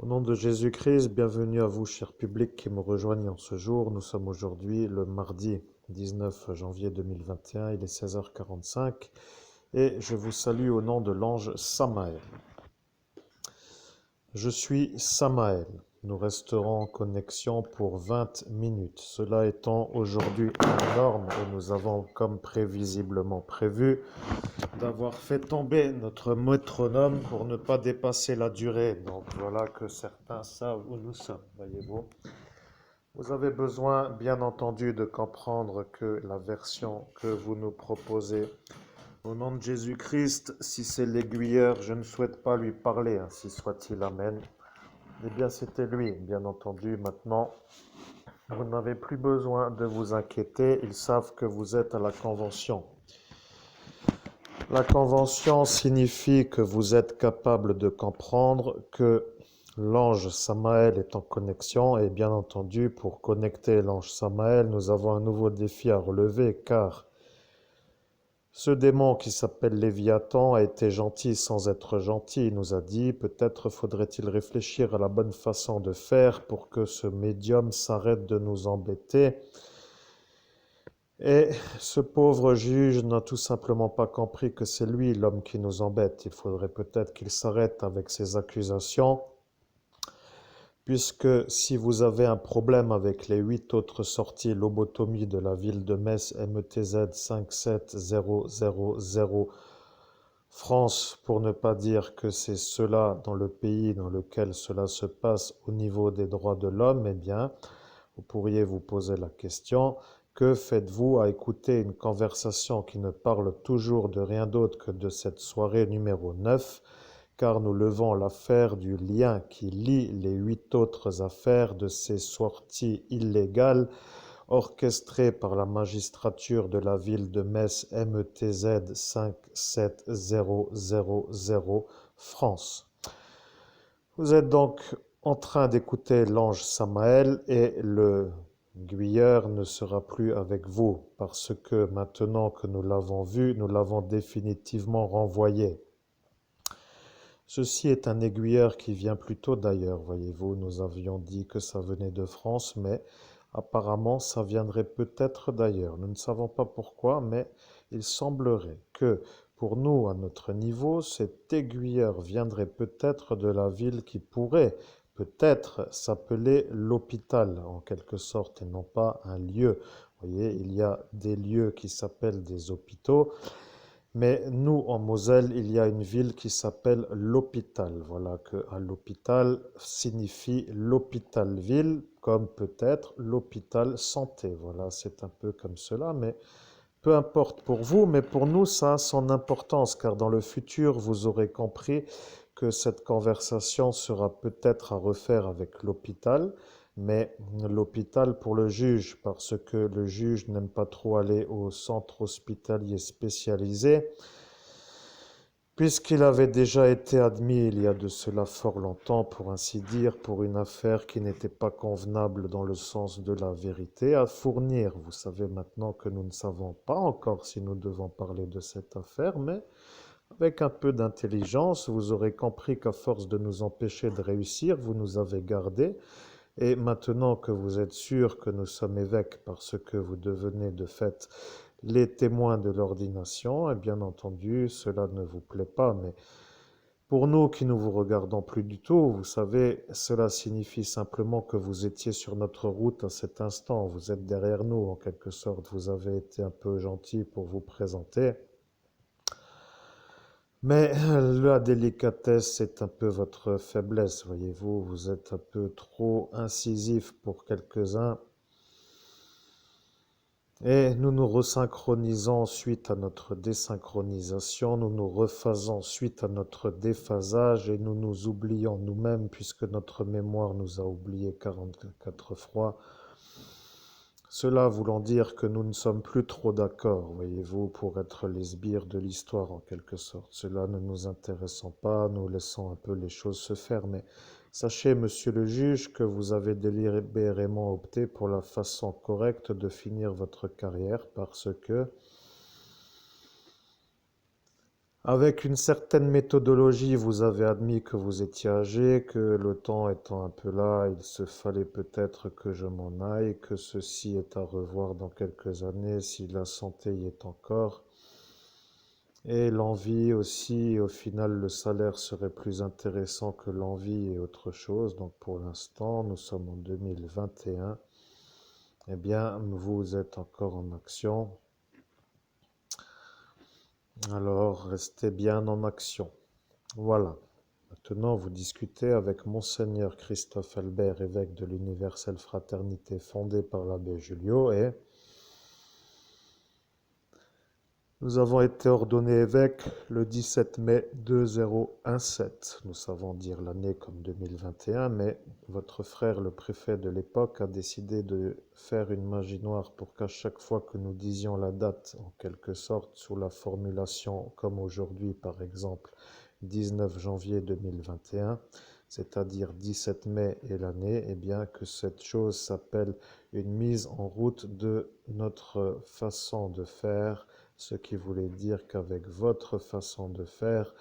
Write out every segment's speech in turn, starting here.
Au nom de Jésus-Christ, bienvenue à vous, cher public qui me rejoignent en ce jour. Nous sommes aujourd'hui le mardi 19 janvier 2021, il est 16h45 et je vous salue au nom de l'ange Samaël. Je suis Samaël. Nous resterons en connexion pour 20 minutes. Cela étant aujourd'hui la norme et nous avons, comme prévisiblement prévu, d'avoir fait tomber notre métronome pour ne pas dépasser la durée. Donc voilà que certains savent où nous sommes, voyez-vous. Vous avez besoin, bien entendu, de comprendre que la version que vous nous proposez, au nom de Jésus-Christ, si c'est l'aiguilleur, je ne souhaite pas lui parler, ainsi soit-il, amen. Eh bien, c'était lui, bien entendu. Maintenant, vous n'avez plus besoin de vous inquiéter. Ils savent que vous êtes à la convention. La convention signifie que vous êtes capable de comprendre que l'ange Samaël est en connexion et bien entendu, pour connecter l'ange Samaël, nous avons un nouveau défi à relever car ce démon qui s'appelle Léviathan a été gentil sans être gentil. Il nous a dit peut-être faudrait-il réfléchir à la bonne façon de faire pour que ce médium s'arrête de nous embêter. Et ce pauvre juge n'a tout simplement pas compris que c'est lui l'homme qui nous embête. Il faudrait peut-être qu'il s'arrête avec ses accusations, puisque si vous avez un problème avec les 8 autres sorties lobotomie de la ville de Metz METZ 57000 France, pour ne pas dire que c'est cela dans le pays dans lequel cela se passe au niveau des droits de l'homme, eh bien, vous pourriez vous poser la question, que faites-vous à écouter une conversation qui ne parle toujours de rien d'autre que de cette soirée numéro 9, car nous levons l'affaire du lien qui lie les 8 autres affaires de ces sorties illégales orchestrées par la magistrature de la ville de Metz METZ 57000 France. Vous êtes donc en train d'écouter l'ange Samaël et le Guilleur ne sera plus avec vous parce que maintenant que nous l'avons vu, nous l'avons définitivement renvoyé. Ceci est un aiguilleur qui vient plutôt d'ailleurs, voyez-vous, nous avions dit que ça venait de France, mais apparemment ça viendrait peut-être d'ailleurs. Nous ne savons pas pourquoi, mais il semblerait que pour nous, à notre niveau, cet aiguilleur viendrait peut-être de la ville qui pourrait peut-être s'appeler l'hôpital en quelque sorte et non pas un lieu. Vous voyez, il y a des lieux qui s'appellent des hôpitaux. Mais nous, en Moselle, il y a une ville qui s'appelle l'Hôpital. Voilà que à l'hôpital signifie l'hôpital-ville, comme peut-être l'hôpital santé. Voilà, c'est un peu comme cela, mais peu importe pour vous, mais pour nous, ça a son importance, car dans le futur, vous aurez compris que cette conversation sera peut-être à refaire avec l'hôpital, mais l'hôpital pour le juge, parce que le juge n'aime pas trop aller au centre hospitalier spécialisé, puisqu'il avait déjà été admis il y a de cela fort longtemps, pour ainsi dire, pour une affaire qui n'était pas convenable dans le sens de la vérité à fournir. Vous savez maintenant que nous ne savons pas encore si nous devons parler de cette affaire, mais avec un peu d'intelligence, vous aurez compris qu'à force de nous empêcher de réussir, vous nous avez gardés. Et maintenant que vous êtes sûr que nous sommes évêques parce que vous devenez de fait les témoins de l'ordination, et bien entendu, cela ne vous plaît pas, mais pour nous qui ne vous regardons plus du tout, vous savez, cela signifie simplement que vous étiez sur notre route à cet instant, vous êtes derrière nous en quelque sorte, vous avez été un peu gentil pour vous présenter. Mais la délicatesse, c'est un peu votre faiblesse, voyez-vous, vous êtes un peu trop incisif pour quelques-uns. Et nous nous resynchronisons suite à notre désynchronisation, nous nous rephasons suite à notre déphasage et nous nous oublions nous-mêmes puisque notre mémoire nous a oubliés 44 fois. Cela voulant dire que nous ne sommes plus trop d'accord, voyez-vous, pour être les sbires de l'histoire en quelque sorte. Cela ne nous intéressant pas, nous laissons un peu les choses se faire, mais sachez, monsieur le juge, que vous avez délibérément opté pour la façon correcte de finir votre carrière parce que Avec une certaine méthodologie, vous avez admis que vous étiez âgé, que le temps étant un peu là, il se fallait peut-être que je m'en aille, que ceci est à revoir dans quelques années si la santé y est encore. Et l'envie aussi, au final, le salaire serait plus intéressant que l'envie et autre chose. Donc pour l'instant, nous sommes en 2021. Eh bien, vous êtes encore en action. Alors, restez bien en action. Voilà. Maintenant, vous discutez avec Monseigneur Christophe Albert, évêque de l'Universelle Fraternité fondée par l'abbé Julio, et nous avons été ordonnés évêques le 17 mai 2017. Nous savons dire l'année comme 2021, mais votre frère, le préfet de l'époque, a décidé de faire une magie noire pour qu'à chaque fois que nous disions la date, en quelque sorte, sous la formulation comme aujourd'hui, par exemple, 19 janvier 2021, c'est-à-dire 17 mai et l'année, eh bien que cette chose s'appelle une mise en route de notre façon de faire, ce qui voulait dire qu'avec votre façon de faire,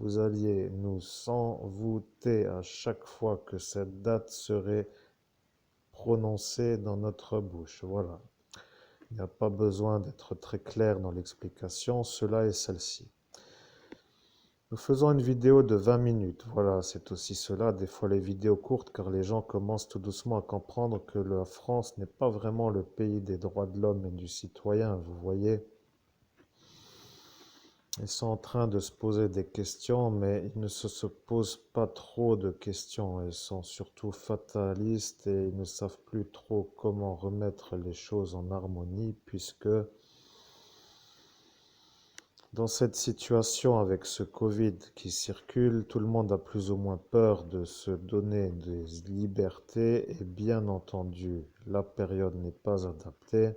vous alliez nous envoûter à chaque fois que cette date serait prononcée dans notre bouche. Voilà. Il n'y a pas besoin d'être très clair dans l'explication, cela est celle-ci. Nous faisons une vidéo de 20 minutes. Voilà, c'est aussi cela, des fois les vidéos courtes, car les gens commencent tout doucement à comprendre que la France n'est pas vraiment le pays des droits de l'homme et du citoyen, vous voyez. Ils sont en train de se poser des questions, mais ils ne se posent pas trop de questions. Ils sont surtout fatalistes et ils ne savent plus trop comment remettre les choses en harmonie, puisque dans cette situation avec ce Covid qui circule, tout le monde a plus ou moins peur de se donner des libertés et bien entendu, la période n'est pas adaptée.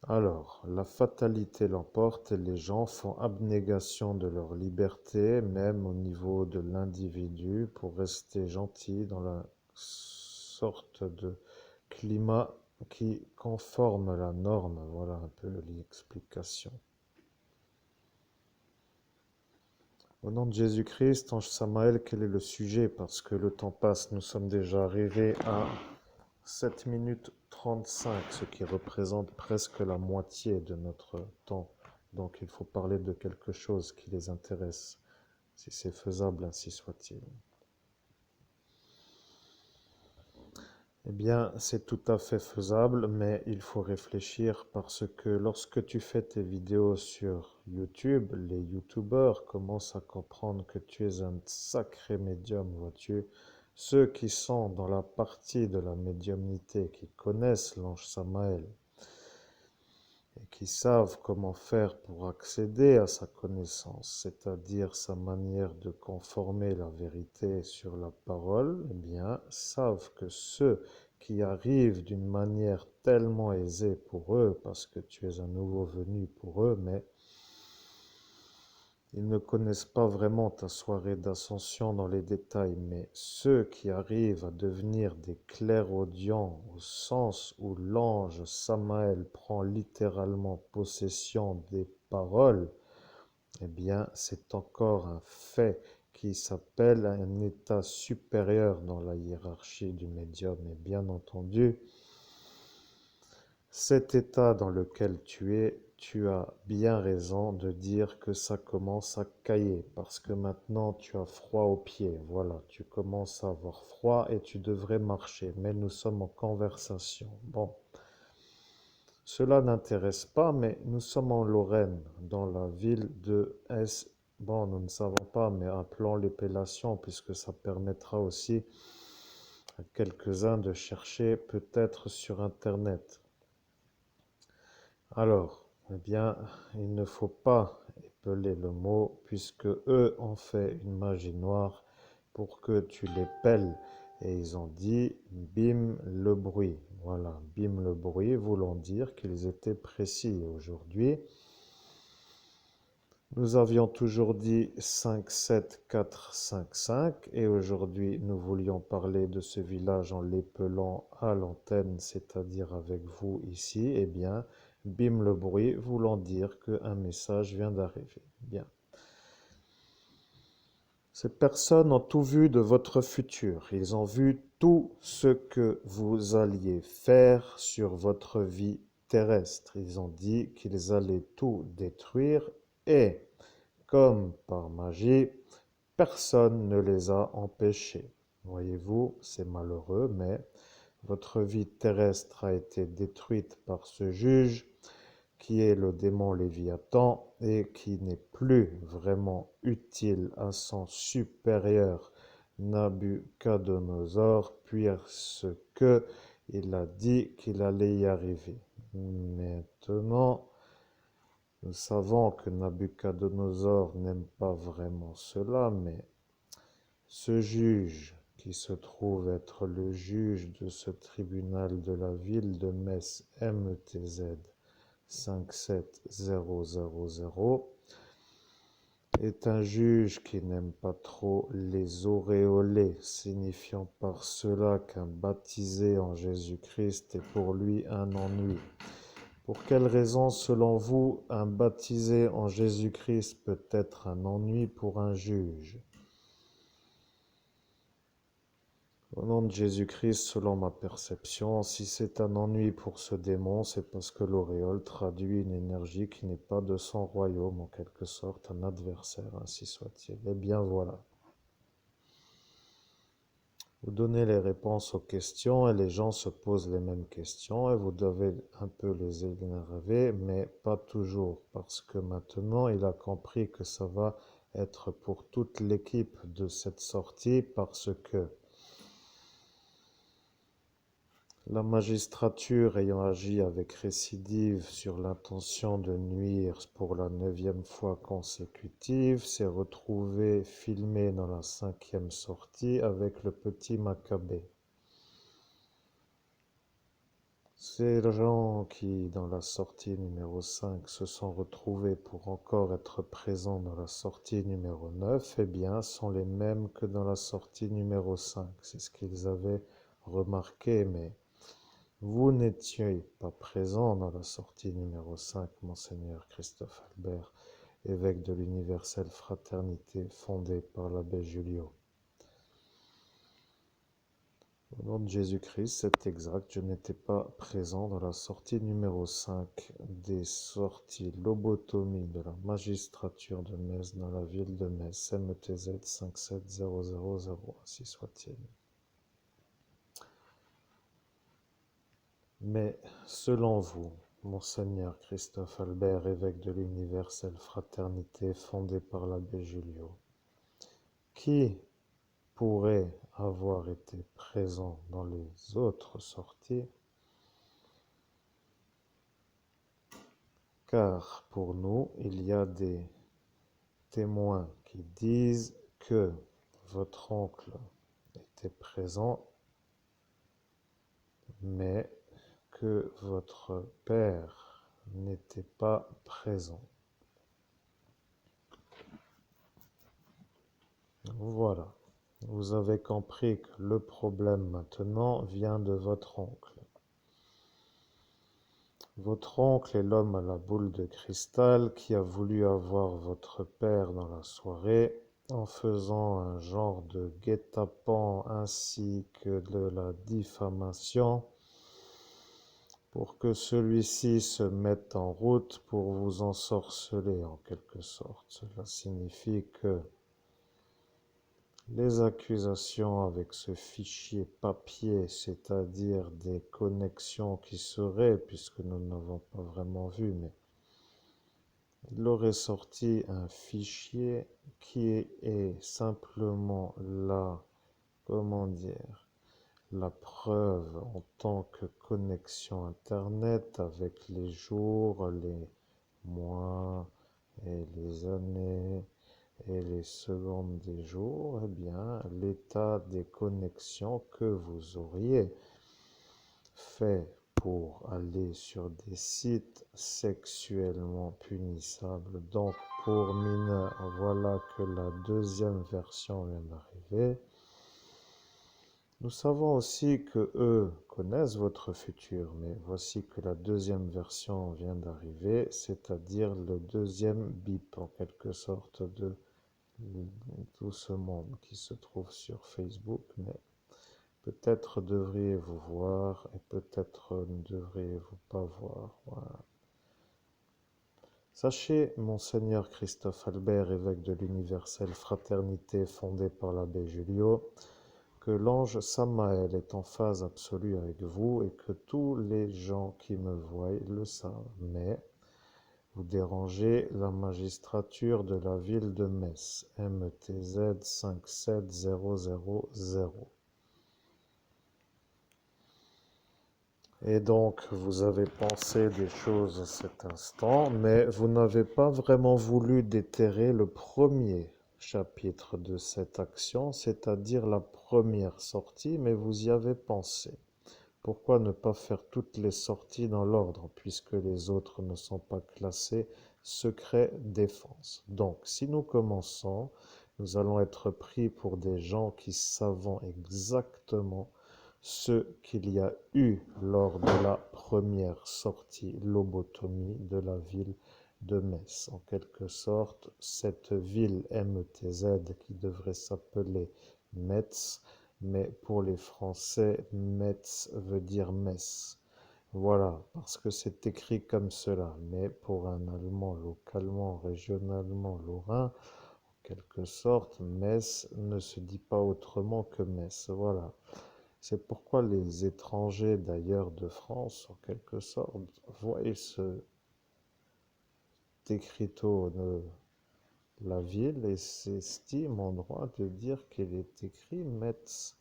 Alors, la fatalité l'emporte et les gens font abnégation de leur liberté, même au niveau de l'individu, pour rester gentils dans la sorte de climat qui conforme la norme. Voilà un peu l'explication. Au nom de Jésus-Christ, Ange Samaël, quel est le sujet? Parce que le temps passe, nous sommes déjà arrivés à 7 minutes 35, ce qui représente presque la moitié de notre temps. Donc il faut parler de quelque chose qui les intéresse, si c'est faisable, ainsi soit-il. Eh bien, c'est tout à fait faisable, mais il faut réfléchir parce que lorsque tu fais tes vidéos sur YouTube, les YouTubeurs commencent à comprendre que tu es un sacré médium, vois-tu. Ceux qui sont dans la partie de la médiumnité, qui connaissent l'ange Samaël, et qui savent comment faire pour accéder à sa connaissance, c'est-à-dire sa manière de conformer la vérité sur la parole, eh bien, savent que ceux qui arrivent d'une manière tellement aisée pour eux, parce que tu es un nouveau venu pour eux, mais ils ne connaissent pas vraiment ta soirée d'ascension dans les détails, mais ceux qui arrivent à devenir des clairaudients au sens où l'ange Samaël prend littéralement possession des paroles, eh bien c'est encore un fait qui s'appelle un état supérieur dans la hiérarchie du médium. Et bien entendu, cet état dans lequel tu es, tu as bien raison de dire que ça commence à cailler parce que maintenant tu as froid aux pieds. Voilà, tu commences à avoir froid et tu devrais marcher. Mais nous sommes en conversation. Bon, cela n'intéresse pas, mais nous sommes en Lorraine, dans la ville de S. Bon, nous ne savons pas, mais appelons l'épellation puisque ça permettra aussi à quelques-uns de chercher peut-être sur Internet. Alors, eh bien, il ne faut pas épeler le mot, puisque eux ont fait une magie noire pour que tu les pelles. Et ils ont dit bim le bruit. Voilà, bim le bruit, voulant dire qu'ils étaient précis. Aujourd'hui, nous avions toujours dit 5, 7, 4, 5, 5. Et aujourd'hui, nous voulions parler de ce village en l'épelant à l'antenne, c'est-à-dire avec vous ici. Eh bien, Bim le bruit voulant dire qu'un message vient d'arriver. Bien. Ces personnes ont tout vu de votre futur. Ils ont vu tout ce que vous alliez faire sur votre vie terrestre. Ils ont dit qu'ils allaient tout détruire et, comme par magie, personne ne les a empêchés. Voyez-vous, c'est malheureux, mais votre vie terrestre a été détruite par ce juge qui est le démon Léviathan et qui n'est plus vraiment utile à son supérieur Nabucodonosor, puisque il a dit qu'il allait y arriver. Maintenant, nous savons que Nabucodonosor n'aime pas vraiment cela, mais ce juge, qui se trouve être le juge de ce tribunal de la ville de Metz MTZ 57000, est un juge qui n'aime pas trop les auréolés, signifiant par cela qu'un baptisé en Jésus-Christ est pour lui un ennui. Pour quelle raison, selon vous, un baptisé en Jésus-Christ peut être un ennui pour un juge? Au nom de Jésus-Christ, selon ma perception, si c'est un ennui pour ce démon, c'est parce que l'auréole traduit une énergie qui n'est pas de son royaume, en quelque sorte un adversaire, ainsi soit-il. Eh bien voilà. Vous donnez les réponses aux questions et les gens se posent les mêmes questions et vous devez un peu les énerver, mais pas toujours, parce que maintenant il a compris que ça va être pour toute l'équipe de cette sortie, parce que la magistrature ayant agi avec récidive sur l'intention de nuire pour la 9e fois consécutive s'est retrouvée filmée dans la 5e sortie avec le petit Maccabée. Ces gens qui, dans la sortie numéro 5, se sont retrouvés pour encore être présents dans la sortie numéro 9, eh bien, sont les mêmes que dans la sortie numéro 5. C'est ce qu'ils avaient remarqué, mais vous n'étiez pas présent dans la sortie numéro 5, Monseigneur Christophe Albert, évêque de l'Universelle Fraternité fondée par l'abbé Julio. Au nom de Jésus-Christ, c'est exact, je n'étais pas présent dans la sortie numéro 5 des sorties lobotomie de la magistrature de Metz dans la ville de Metz, MTZ 57000, ainsi soit-il. Mais, selon vous, Monseigneur Christophe Albert, évêque de l'Universelle Fraternité fondée par l'abbé Julio, qui pourrait avoir été présent dans les autres sorties, car pour nous, il y a des témoins qui disent que votre oncle était présent, mais que votre père n'était pas présent. Voilà, vous avez compris que le problème maintenant vient de votre oncle. Votre oncle est l'homme à la boule de cristal qui a voulu avoir votre père dans la soirée en faisant un genre de guet-apens ainsi que de la diffamation pour que celui-ci se mette en route pour vous ensorceler en quelque sorte. Cela signifie que les accusations avec ce fichier papier, c'est-à-dire des connexions qui seraient, puisque nous n'avons pas vraiment vu, mais il aurait sorti un fichier qui est simplement la, comment dire, la preuve en tant que connexion Internet avec les jours, les mois et les années et les secondes des jours, eh bien, l'état des connexions que vous auriez fait pour aller sur des sites sexuellement punissables, donc pour mineurs. Voilà que la deuxième version vient d'arriver. Nous savons aussi que eux connaissent votre futur, mais voici que la deuxième version vient d'arriver, c'est-à-dire le deuxième bip en quelque sorte de tout ce monde qui se trouve sur Facebook, mais peut-être devriez-vous voir et peut-être ne devriez-vous pas voir. Voilà. Sachez, Monseigneur Christophe Albert, évêque de l'universelle fraternité fondée par l'abbé Julio, que l'ange Samaël est en phase absolue avec vous et que tous les gens qui me voient le savent. Mais vous dérangez la magistrature de la ville de Metz, MTZ 57000. Et donc, vous avez pensé des choses à cet instant, mais vous n'avez pas vraiment voulu déterrer le premier chapitre de cette action, c'est-à-dire la première sortie, mais vous y avez pensé. Pourquoi ne pas faire toutes les sorties dans l'ordre, puisque les autres ne sont pas classés secret défense? Donc, si nous commençons, nous allons être pris pour des gens qui savent exactement ce qu'il y a eu lors de la première sortie lobotomie de la ville de Metz. En quelque sorte, cette ville MTZ qui devrait s'appeler Metz, mais pour les Français, Metz veut dire Metz. Voilà, parce que c'est écrit comme cela. Mais pour un Allemand localement, régionalement lorrain, en quelque sorte, Metz ne se dit pas autrement que Metz. Voilà. C'est pourquoi les étrangers d'ailleurs de France, en quelque sorte, voient ce écriteau de la ville et s'estiment en droit de dire qu'il est écrit Metz.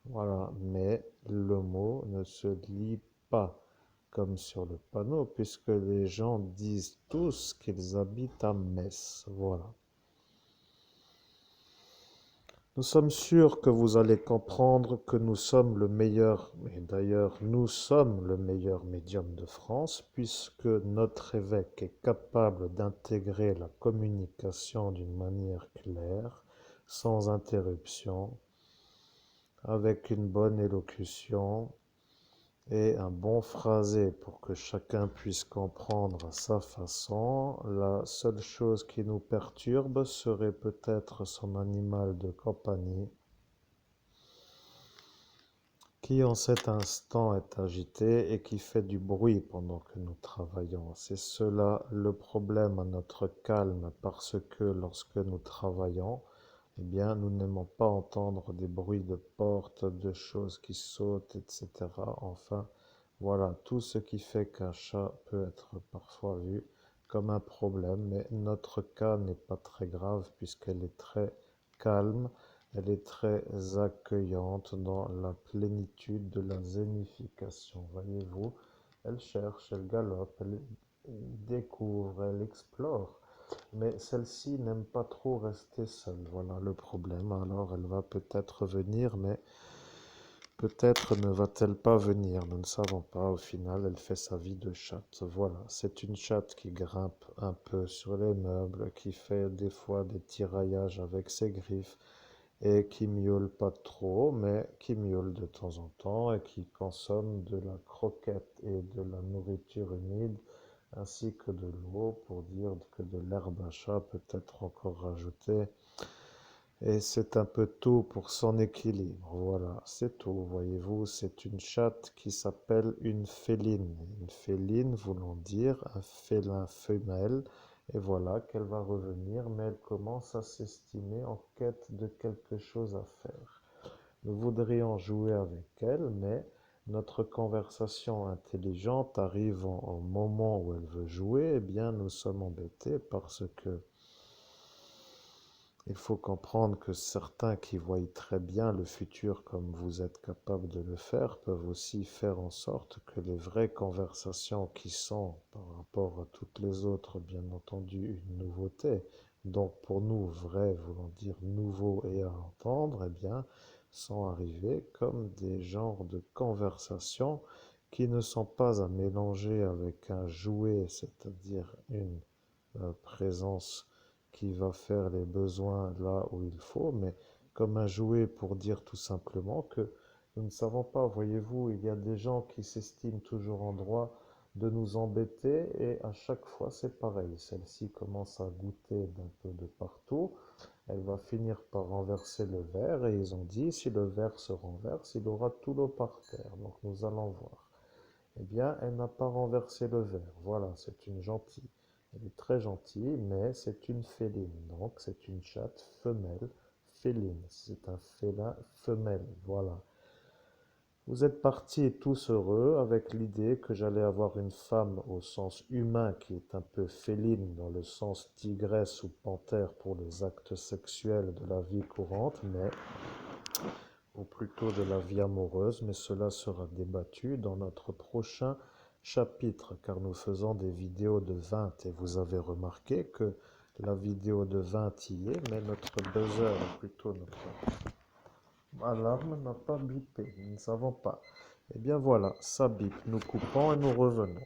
Voilà, mais le mot ne se lit pas comme sur le panneau, puisque les gens disent tous qu'ils habitent à Metz. Voilà. Nous sommes sûrs que vous allez comprendre que nous sommes le meilleur, et d'ailleurs nous sommes le meilleur médium de France, puisque notre évêque est capable d'intégrer la communication d'une manière claire, sans interruption, avec une bonne élocution, et un bon phrasé pour que chacun puisse comprendre à sa façon. La seule chose qui nous perturbe serait peut-être son animal de compagnie, qui en cet instant est agité et qui fait du bruit pendant que nous travaillons. C'est cela le problème à notre calme, parce que lorsque nous travaillons, eh bien, nous n'aimons pas entendre des bruits de portes, de choses qui sautent, etc. Enfin, voilà, tout ce qui fait qu'un chat peut être parfois vu comme un problème, mais notre cas n'est pas très grave puisqu'elle est très calme, elle est très accueillante dans la plénitude de la zénification. Voyez-vous, elle cherche, elle galope, elle découvre, elle explore. Mais celle-ci n'aime pas trop rester seule. Voilà le problème. Alors elle va peut-être venir, mais peut-être ne va-t-elle pas venir. Nous ne savons pas. Au final, elle fait sa vie de chatte. Voilà. C'est une chatte qui grimpe un peu sur les meubles, qui fait des fois des tiraillages avec ses griffes et qui miaule pas trop, mais qui miaule de temps en temps et qui consomme de la croquette et de la nourriture humide ainsi que de l'eau pour dire que de l'herbe à chat peut être encore rajouté. Et c'est un peu tout pour son équilibre. Voilà, c'est tout. Voyez-vous, c'est une chatte qui s'appelle une féline. Une féline voulant dire un félin femelle. Et voilà qu'elle va revenir, mais elle commence à s'estimer en quête de quelque chose à faire. Nous voudrions jouer avec elle, mais notre conversation intelligente arrivant au moment où elle veut jouer, eh bien nous sommes embêtés parce que il faut comprendre que certains qui voient très bien le futur comme vous êtes capable de le faire peuvent aussi faire en sorte que les vraies conversations qui sont par rapport à toutes les autres, bien entendu, une nouveauté, donc pour nous, vrai voulant dire nouveau et à entendre, eh bien, sont arrivées comme des genres de conversations qui ne sont pas à mélanger avec un jouet, c'est-à-dire une présence qui va faire les besoins là où il faut, mais comme un jouet pour dire tout simplement que Nous ne savons pas, voyez-vous, il y a des gens qui s'estiment toujours en droit de nous embêter et à chaque fois c'est pareil. Celle-ci commence à goûter d'un peu de partout. Elle va finir par renverser le verre et ils ont dit si le verre se renverse, il aura tout l'eau par terre. Donc nous allons voir. Eh bien, elle n'a pas renversé le verre. Voilà, c'est une gentille. Elle est très gentille, mais c'est une féline. Donc, c'est une chatte femelle féline. C'est un félin femelle. Voilà. Vous êtes partis tous heureux avec l'idée que j'allais avoir une femme au sens humain qui est un peu féline dans le sens tigresse ou panthère pour les actes sexuels de la vie courante, mais ou plutôt de la vie amoureuse, mais cela sera débattu dans notre prochain chapitre, car nous faisons des vidéos de 20 et vous avez remarqué que la vidéo de 20 y est, mais notre buzzer, ou plutôt notre alarme n'a pas bipé, nous ne savons pas. Eh bien voilà, ça bip, nous coupons et nous revenons.